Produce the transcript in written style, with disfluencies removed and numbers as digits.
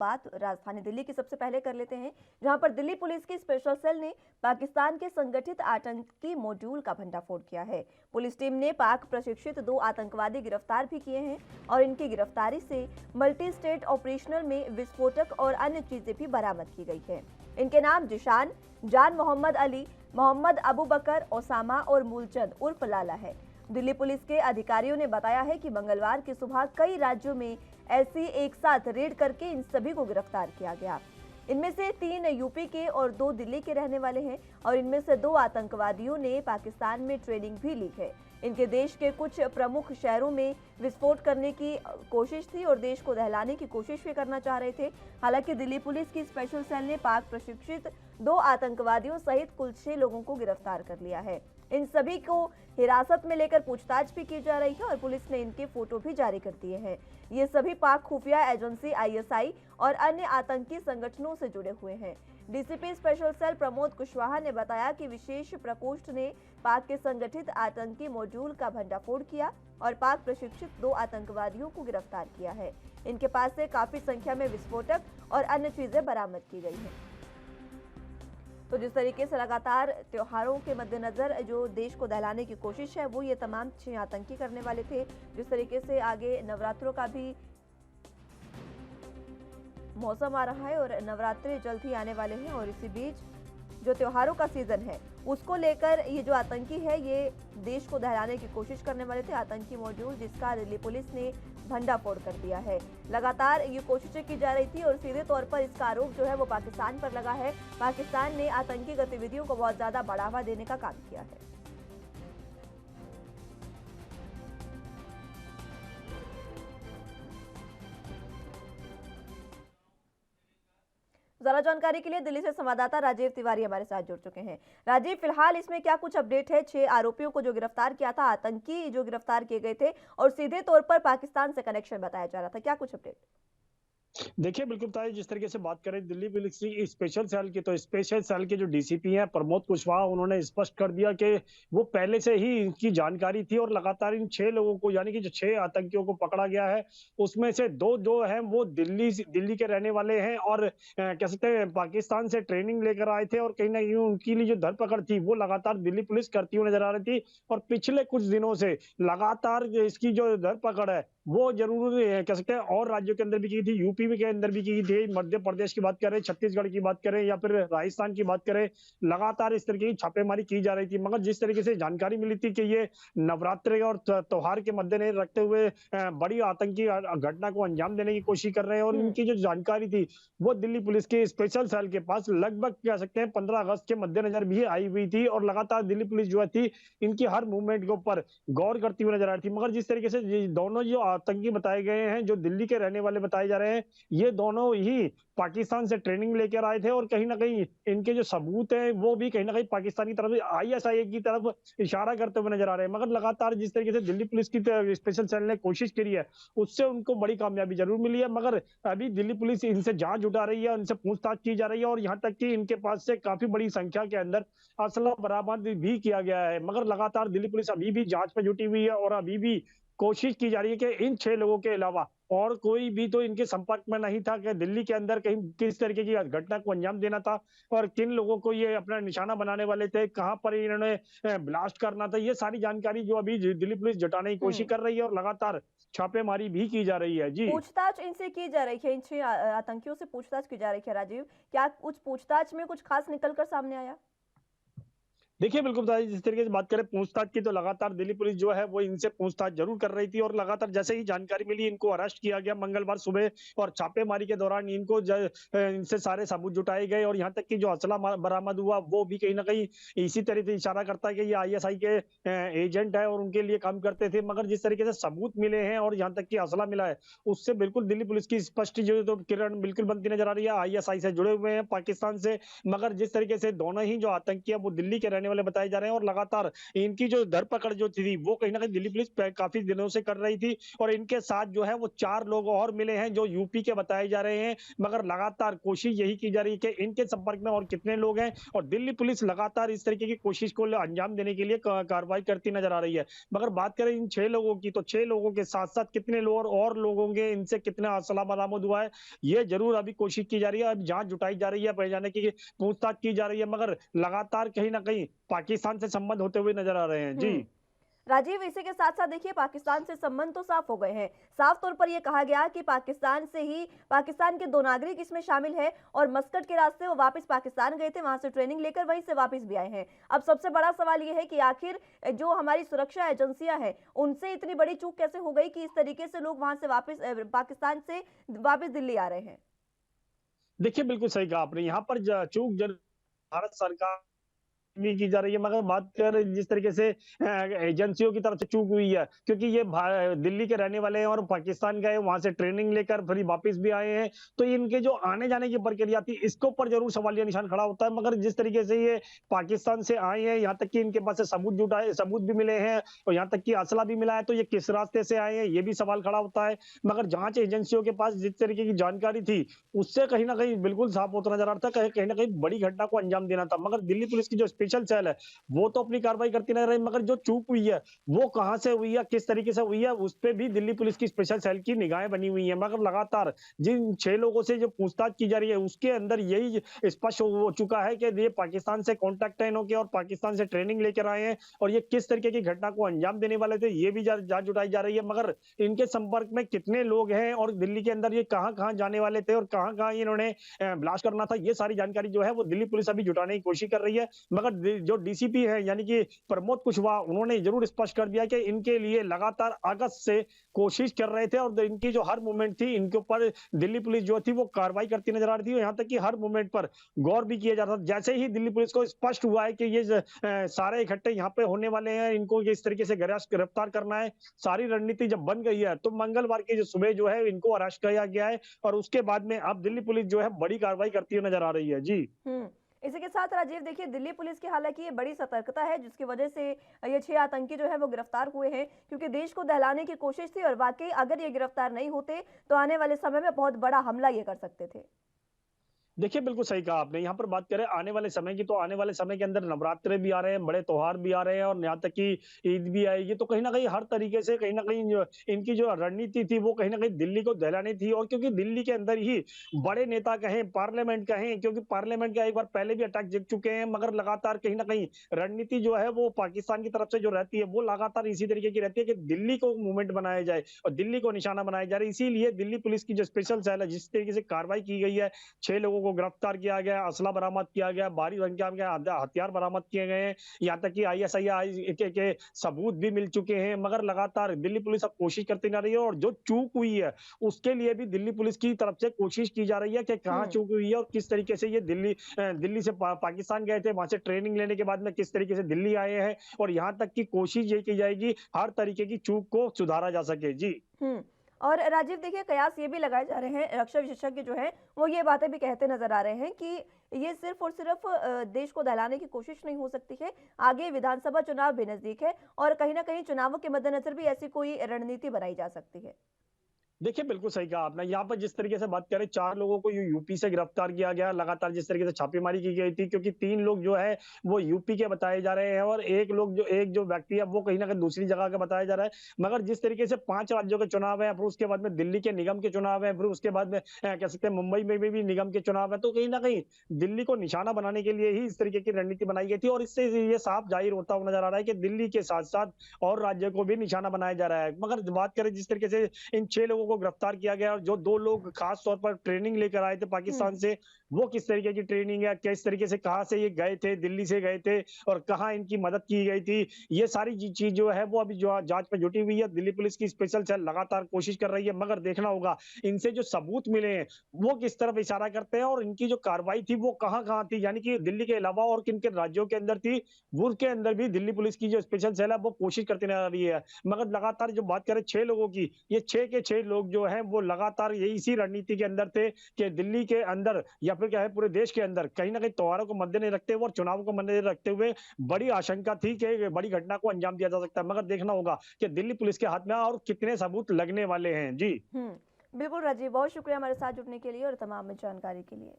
बात राजधानी दिल्ली की सबसे पहले कर लेते हैं, जहां पर दिल्ली पुलिस की स्पेशल सेल ने पाकिस्तान के संगठित आतंकी मॉड्यूल का भंडाफोड़ किया है। पुलिस टीम ने पाक प्रशिक्षित 2 आतंकवादी गिरफ्तार भी किए हैं और इनकी गिरफ्तारी से मल्टी स्टेट ऑपरेशनल में विस्फोटक और अन्य चीजें भी बरामद की गई है। इनके नाम जिशान, जान मोहम्मद अली, मोहम्मद अबू बकर, ओसामा और मूलचंद उर्फ लाला है। दिल्ली पुलिस के अधिकारियों ने बताया है कि मंगलवार की सुबह कई राज्यों में ऐसी एक साथ रेड करके इन सभी को गिरफ्तार किया गया। इनमें से 3 यूपी के और 2 दिल्ली के रहने वाले हैं और इनमें से 2 आतंकवादियों ने पाकिस्तान में ट्रेनिंग भी ली है। इनके देश के कुछ प्रमुख शहरों में विस्फोट करने की कोशिश थी और देश को दहलाने की कोशिश भी करना चाह रहे थे। हालांकि दिल्ली पुलिस की स्पेशल सेल ने पाक प्रशिक्षित 2 आतंकवादियों सहित कुल 6 लोगों को गिरफ्तार कर लिया है। इन सभी को हिरासत में लेकर पूछताछ भी की जा रही है और पुलिस ने इनके फोटो भी जारी कर दिए हैं। ये सभी पाक खुफिया एजेंसी आईएसआई और अन्य आतंकी संगठनों से जुड़े हुए हैं। DCP special cell Pramod Kushwaha ने बताया कि विशेष प्रकोष्ठ ने पाक के संगठित आतंकी मॉड्यूल का भंडाफोड़ किया और पाक प्रशिक्षित 2 आतंकवादियों को गिरफ्तार किया है। इनके पास से काफी संख्या में विस्फोटक और अन्य चीजें बरामद की गई हैं। तो जिस तरीके से लगातार त्योहारों के मद्देनजर जो देश को दहलाने की कोशिश है, वो ये तमाम 6 आतंकी करने वाले थे। जिस तरीके से आगे नवरात्रों का भी मौसम आ रहा है और नवरात्रे जल्द ही आने वाले हैं और इसी बीच जो त्योहारों का सीजन है उसको लेकर ये जो आतंकी है ये देश को दहलाने की कोशिश करने वाले थे। आतंकी मॉड्यूल जिसका दिल्ली पुलिस ने भंडाफोड़ कर दिया है। लगातार ये कोशिशें की जा रही थी और सीधे तौर पर इसका आरोप जो है वो पाकिस्तान पर लगा है। पाकिस्तान ने आतंकी गतिविधियों को बहुत ज्यादा बढ़ावा देने का काम किया है। ज्यादा जानकारी के लिए दिल्ली से संवाददाता राजीव तिवारी हमारे साथ जुड़ चुके हैं। राजीव, फिलहाल इसमें क्या कुछ अपडेट है? 6 आरोपियों को जो गिरफ्तार किया था, आतंकी जो गिरफ्तार किए गए थे और सीधे तौर पर पाकिस्तान से कनेक्शन बताया जा रहा था, क्या कुछ अपडेट? देखिए, बिल्कुल बताइए जिस तरीके से बात करें दिल्ली पुलिस की स्पेशल सेल की, तो स्पेशल सेल के जो डीसीपी हैं प्रमोद कुशवाहा, उन्होंने स्पष्ट कर दिया कि वो पहले से ही इनकी जानकारी थी और लगातार इन 6 लोगों को यानी कि जो 6 आतंकियों को पकड़ा गया है, उसमें से 2 जो हैं वो दिल्ली के रहने वाले हैं और कह सकते हैं पाकिस्तान से ट्रेनिंग लेकर आए थे और कहीं न कहीं उनकी लिए जो धरपकड़ थी वो लगातार दिल्ली पुलिस करती हुई नजर आ रही थी और पिछले कुछ दिनों से लगातार इसकी जो धरपकड़ है वो ज़रूर कह सकते हैं और राज्यों के अंदर भी की थी, यूपी के अंदर भी की थी, मध्य प्रदेश की बात करें, छत्तीसगढ़ की बात करें या फिर राजस्थान की बात करें, लगातार इस तरीके की छापेमारी की जा रही थी। मगर जिस तरीके से जानकारी मिली थी कि ये नवरात्रि और त्योहार के मद्देनजर रखते हुए बड़ी आतंकी घटना को अंजाम देने की कोशिश कर रहे हैं और इनकी जो जानकारी थी, वो दिल्ली पुलिस के स्पेशल सेल के पास लगभग कह सकते हैं 15 अगस्त के मद्देनजर भी आई हुई थी और लगातार दिल्ली पुलिस जो है थी, इनकी हर मूवमेंट के ऊपर गौर करती हुई नजर आ रही थी। मगर जिस तरीके से ये दोनों जो आतंकी बताए गए हैं, जो दिल्ली के रहने वाले बताए जा रहे हैं, ये दोनों ही पाकिस्तान से ट्रेनिंग लेकर आए थे और कहीं न कहीं इनके जो सबूत हैं, वो भी कहीं न कहीं पाकिस्तानी तरफ से आईएसआई की तरफ इशारा करते हुए नजर आ रहे हैं। मगर लगातार जिस तरीके से दिल्ली पुलिस की स्पेशल सेल ने कोशिश करी है, उससे उनको बड़ी कामयाबी ज़रूर मिली है। मगर अभी दिल्ली पुलिस इनसे जाँच जुटा रही है, उनसे पूछताछ की जा रही है और यहाँ तक कि इनके पास से काफ़ी बड़ी संख्या के अंदर असला बरामद भी किया गया है। मगर लगातार दिल्ली पुलिस अभी भी जाँच में जुटी हुई है और अभी भी कोशिश की जा रही है कि इन 6 लोगों के अलावा और कोई भी तो इनके संपर्क में नहीं था कि दिल्ली के अंदर कहीं किस तरीके की घटना को अंजाम देना था और किन लोगों को ये अपना निशाना बनाने वाले थे, कहाँ पर इन्होंने ब्लास्ट करना था। ये सारी जानकारी जो अभी दिल्ली पुलिस जुटाने की कोशिश हम्म कर रही है और लगातार छापेमारी भी की जा रही है। जी। पूछताछ इनसे की जा रही है, इन 6 आतंकियों से पूछताछ की जा रही है। राजीव, क्या कुछ पूछताछ में कुछ खास निकल कर सामने आया? देखिए, बिल्कुल बताइए जिस तरीके से बात करें पूछताछ की, तो लगातार दिल्ली पुलिस जो है वो इनसे पूछताछ ज़रूर कर रही थी और लगातार जैसे ही जानकारी मिली इनको अरेस्ट किया गया मंगलवार सुबह और छापेमारी के दौरान इनको इनसे सारे सबूत जुटाए गए और यहाँ तक कि जो असला बरामद हुआ वो भी कहीं न कहीं इसी तरह से इशारा करता है कि ये आईएसआई के एजेंट है और उनके लिए काम करते थे। मगर जिस तरीके से सबूत मिले हैं और यहाँ तक कि असला मिला है, उससे बिल्कुल दिल्ली पुलिस की स्पष्ट जो तो किरण बिल्कुल बनती नज़र आ रही है। आईएसआई से जुड़े हुए हैं पाकिस्तान से, मगर जिस तरीके से दोनों ही जो आतंकी है वो दिल्ली के रहने जाने वाले बताए जा रहे हैं और लगातार इनकी जो धरपकड़ जो थी वो कहीं न कहीं दिल्ली पुलिस काफ़ी दिनों से कर रही थी और इनके साथ जो है वो 4 लोग और मिले हैं जो यूपी के बताए जा रहे हैं। मगर लगातार कोशिश यही की जा रही है कि इनके संपर्क में और कितने लोग हैं और दिल्ली पुलिस लगातार इस तरीके की कोशिश को अंजाम देने के लिए कार्रवाई करती नज़र आ रही है। मगर बात करें इन 6 लोगों की तो 6 लोगों के साथ-साथ कितने लोग और लोग होंगे, इनसे कितना असला बरामद हुआ है, ये ज़रूर अभी कोशिश की जा रही है। अब जाँच जुटाई जा रही है, पहचानने की पूछताछ की जा रही है मगर लगातार कहीं न कहीं पाकिस्तान से संबंध होते हुए नज़र आ रहे हैं। जी। हुँ। राजीव, इसी के साथ-साथ देखिए पाकिस्तान से संबंध तो साफ हो गए हैं। साफ तौर पर ये कहा गया कि पाकिस्तान के 2 नागरिक इसमें शामिल हैं और मस्कट के रास्ते वो वापस पाकिस्तान गए थे, वहाँ से ट्रेनिंग लेकर वहीं से वापस भी आए हैं। अब सबसे बड़ा सवाल ये है कि आखिर जो हमारी सुरक्षा एजेंसियाँ हैं, उनसे इतनी बड़ी चूक कैसे हो गई कि इस तरीके से लोग वहाँ से वापस पाकिस्तान से वापस दिल्ली आ रहे हैं? देखिए, बिल्कुल सही कहा आपने। यहाँ पर ज चूक जर भारत सरकार भी की जा रही है मगर बात कर जिस तरीके से एजेंसियों की तरफ से चूक हुई है क्योंकि ये दिल्ली के रहने वाले हैं और पाकिस्तान गए वहां से ट्रेनिंग लेकर फिर वापस भी आए हैं तो इनके जो आने जाने की प्रक्रिया थी इसके ऊपर जरूर सवालिया निशान खड़ा होता है मगर जिस तरीके से ये पाकिस्तान से आए हैं यहाँ तक कि इनके पास से सबूत भी मिले हैं और यहाँ तक कि असला भी मिला है तो ये किस रास्ते से आए हैं ये भी सवाल खड़ा होता है मगर जांच एजेंसियों के पास जिस तरीके की जानकारी थी उससे कहीं ना कहीं बिल्कुल साफ होता नजर आ रहा था कहीं ना कहीं बड़ी घटना को अंजाम देना था मगर दिल्ली पुलिस की जो स्पेशल सेल है वो तो अपनी कार्रवाई करती नजर आई मगर जो चूक हुई है वो कहां से हुई है किस तरीके से हुई है उस पे भी दिल्ली पुलिस की स्पेशल सेल की निगाहें बनी हुई है मगर लगातार जिन 6 लोगों से जो पूछताछ की जा रही है उसके अंदर यही स्पष्ट हो चुका है कि ये पाकिस्तान से कॉन्टैक्ट है इनों के और पाकिस्तान से ट्रेनिंग लेकर आए हैं और ये किस तरीके की घटना को अंजाम देने वाले थे ये भी जांच जुटाई जा रही है मगर इनके संपर्क में कितने लोग हैं और दिल्ली के अंदर ये कहां कहां जाने वाले थे और कहां कहां इन्होंने ब्लास्ट करना था ये सारी जानकारी जो है वो दिल्ली पुलिस अभी जुटाने की कोशिश कर रही है मगर जो डीसीपी है यानी कि प्रमोद कुशवाहा उन्होंने जरूर स्पष्ट कर दिया कि इनके लिए लगातार अगस्त से कोशिश कर रहे थे और इनकी जो हर मूवमेंट थी इनके ऊपर दिल्ली पुलिस जो थी वो कार्रवाई करती नजर आ रही थी यहाँ तक कि हर मूवमेंट पर गौर भी किया जा रहा था जैसे ही दिल्ली पुलिस को स्पष्ट हुआ है कि ये सारे इकट्ठे यहाँ पे होने वाले हैं इनको इस तरीके से गिरफ्तार करना है सारी रणनीति जब बन गई है तो मंगलवार की जो सुबह जो है इनको अरेस्ट किया गया है और उसके बाद में अब दिल्ली पुलिस जो है बड़ी कार्रवाई करती हुई नजर आ रही है जी इसी के साथ राजीव देखिए दिल्ली पुलिस की हालांकि ये बड़ी सतर्कता है जिसकी वजह से ये 6 आतंकी जो है वो गिरफ्तार हुए हैं क्योंकि देश को दहलाने की कोशिश थी और वाकई अगर ये गिरफ्तार नहीं होते तो आने वाले समय में बहुत बड़ा हमला ये कर सकते थे। देखिए, बिल्कुल सही कहा आपने। यहाँ पर बात करें आने वाले समय की, तो आने वाले समय के अंदर नवरात्रे भी आ रहे हैं, बड़े त्योहार भी आ रहे हैं और यहाँ तक कि ईद भी आएगी। तो कहीं न कहीं हर तरीके से कहीं न कहीं जो इनकी जो रणनीति थी, वो कहीं न कहीं दिल्ली को दहलानी थी और क्योंकि दिल्ली के अंदर ही बड़े नेता कहें, पार्लियामेंट कहें, क्योंकि पार्लियामेंट का एक बार पहले भी अटैक दिख चुके हैं, मगर लगातार कहीं न कहीं रणनीति जो है, वो पाकिस्तान की तरफ से जो रहती है, वो लगातार इसी तरीके की रहती है कि दिल्ली को मूवमेंट बनाया जाए और दिल्ली को निशाना बनाया जा रहा है। इसीलिए दिल्ली पुलिस की जो स्पेशल सेल है, जिस तरीके से कार्रवाई की गई है, 6 लोगों को गिरफ्तार किया गया, असला बरामद किया गया, भारी संख्या में हथियार बरामद किए गए हैं, यहाँ तक कि आईएसआई के सबूत भी मिल चुके हैं, मगर लगातार दिल्ली पुलिस अब कोशिश करती ना रही है और जो चूक हुई है, उसके लिए भी दिल्ली पुलिस की तरफ से कोशिश की जा रही है कि कहाँ चूक हुई है और किस तरीके से ये दिल्ली से पाकिस्तान गए थे, वहां से ट्रेनिंग लेने के बाद में किस तरीके से दिल्ली आए हैं और यहाँ तक की कोशिश ये की जाएगी हर तरीके की चूक को सुधारा जा सके। जी। और राजीव देखिए कयास ये भी लगाए जा रहे हैं रक्षा विशेषज्ञ जो हैं वो ये बातें भी कहते नजर आ रहे हैं कि ये सिर्फ और सिर्फ देश को दहलाने की कोशिश नहीं हो सकती है, आगे विधानसभा चुनाव भी नजदीक है और कहीं ना कहीं चुनावों के मद्देनजर भी ऐसी कोई रणनीति बनाई जा सकती है। देखिए, बिल्कुल सही कहा आपने। यहाँ पर जिस तरीके से बात करें 4 लोगों को यूपी से गिरफ्तार किया गया, लगातार जिस तरीके से छापेमारी की गई थी क्योंकि 3 लोग जो है वो यूपी के बताए जा रहे हैं और एक जो व्यक्ति है वो कहीं न कहीं दूसरी जगह का बताया जा रहा है। मगर जिस तरीके से 5 राज्यों के चुनाव है, फिर उसके बाद में दिल्ली के निगम के चुनाव है, फिर उसके बाद में कह सकते हैं मुंबई में भी निगम के चुनाव है। तो कहीं न कहीं दिल्ली को निशाना बनाने के लिए ही इस तरीके की रणनीति बनाई गई थी और इससे ये साफ ज़ाहिर होता हुआ नज़र आ रहा है कि दिल्ली के साथ-साथ और राज्यों को भी निशाना बनाया जा रहा है। मगर बात करें जिस तरीके से इन 6 लोगों को गिरफ्तार किया गया और जो 2 लोग खास तौर पर ट्रेनिंग लेकर आए थे पाकिस्तान से, वो किस तरीके की ट्रेनिंग है, किस तरीके से कहाँ से ये गए थे, दिल्ली से गए थे और कहाँ इनकी मदद की गई थी, ये सारी चीज जो है वो अभी जो जांच में जुटी हुई है। दिल्ली पुलिस की स्पेशल सेल लगातार कोशिश कर रही है मगर देखना होगा इनसे जो सबूत मिले हैं वो किस तरफ इशारा करते हैं और इनकी जो कार्रवाई थी वो कहाँ-कहाँ थी, यानी कि दिल्ली के अलावा और किन-किन राज्यों के अंदर थी, वो उसके अंदर भी दिल्ली पुलिस की जो स्पेशल सेल है वो कोशिश करती नजर आ रही है। मगर लगातार जो बात करें 6 लोगों की, ये 6 के 6 लोग लोग जो हैं वो लगातार यही इसी रणनीति के अंदर थे कि दिल्ली के अंदर या फिर क्या है पूरे देश के अंदर कहीं न कहीं त्योहारों को मद्देनजर रखते हुए और चुनाव को मद्देनजर रखते हुए बड़ी आशंका थी कि बड़ी घटना को अंजाम दिया जा सकता है। मगर देखना होगा कि दिल्ली पुलिस के हाथ में और कितने सबूत लगने वाले हैं। जी। बिल्कुल राजीव, बहुत शुक्रिया हमारे साथ जुड़ने के लिए और तमाम जानकारी के लिए।